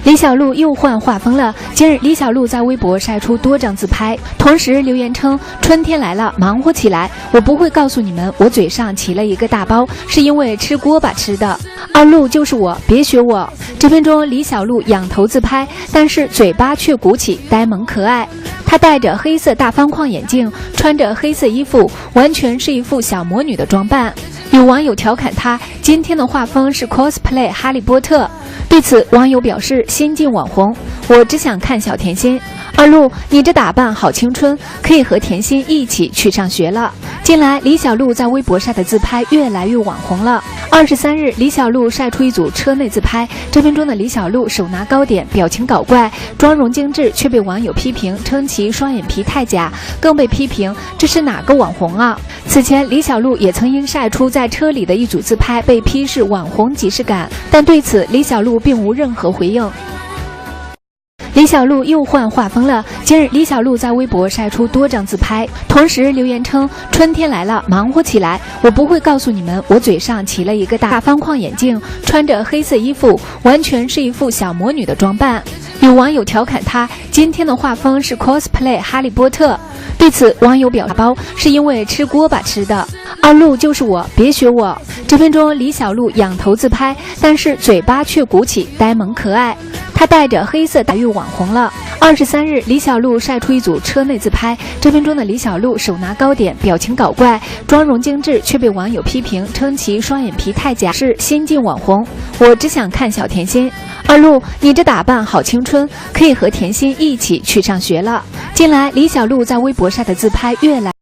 李小璐又换画风了。近日，李小璐在微博晒出多张自拍，同时留言称：“春天来了，忙活起来！我不会告诉你们，我嘴上起了一个大包，是因为吃锅巴吃的。二路就是我，别学我。”这片中，李小璐仰头自拍，但是嘴巴却鼓起，呆萌可爱。她戴着黑色大方框眼镜，穿着黑色衣服，完全是一副小魔女的装扮。有网友调侃她今天的画风是 cosplay 哈利波特。对此，网友表示：“新晋网红，我只想看小甜心。二路，你这打扮好青春，可以和甜心一起去上学了。”近来，李小璐在微博晒的自拍越来越网红了。23日，李小璐晒出一组车内自拍，这片中的李小璐手拿糕点，表情搞怪，妆容精致，却被网友批评称其双眼皮太假，更被批评这是哪个网红啊？此前，李小璐也曾因晒出在车里的一组自拍被批是网红即视感，但对此李小璐并无任何回应。李小璐又换画风了。近日，李小璐在微博晒出多张自拍，同时留言称：“春天来了，忙活起来！我不会告诉你们，我嘴上起了一个大方框眼镜，穿着黑色衣服，完全是一副小魔女的装扮。”有网友调侃她今天的画风是 cosplay 哈利波特。对此，网友表示：“包是因为吃锅巴吃的。二路就是我，别学我。”这片中，李小璐仰头自拍，但是嘴巴却鼓起，呆萌可爱。她戴着黑色大又网红了。23日，李小璐晒出一组车内自拍，这片中的李小璐手拿糕点，表情搞怪，妆容精致，却被网友批评称其双眼皮太假，是新晋网红。我只想看小甜心。二路，你这打扮好青春，可以和甜心一起去上学了。近来，李小璐在微博晒的自拍越来